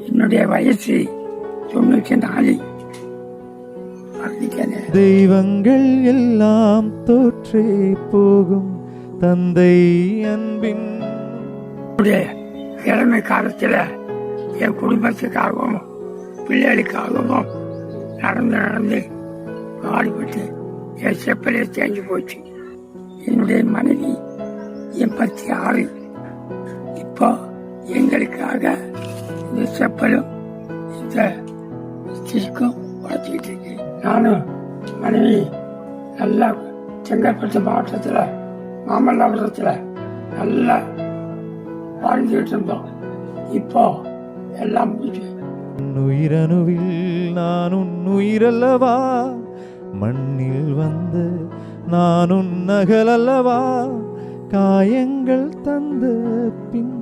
என்னுடைய வயசு 94. தெய்வங்கள் எல்லாம் தோற்றே போகும் தந்தை அன்பின் இளமை காலத்தில் என் குடும்பத்துக்காகவும் பிள்ளைகளுக்காகவும் நடந்து பாடுபட்டு என் செப்பலே தேஞ்சு போச்சு. என்னுடைய மனைவி 86. இப்போ எங்களுக்காக இந்த செப்பலும் இந்த ஸ்டிக்கும் வளர்த்துக்கிட்டு இருக்கு. நானும் மனைவி நல்லா செங்கல்பட்டு மாவட்டத்தில் மாமல்லபுரத்தில் நல்லா வாழ்ந்துகிட்டு இருந்தோம். இப்போ எல்லாம் முடிஞ்சு. உயிரணுவில் நான் உன் உயிரல்லவா, மண்ணில் வந்து நான் உன் நகலல்லவா, காயங்கள் தந்த பின்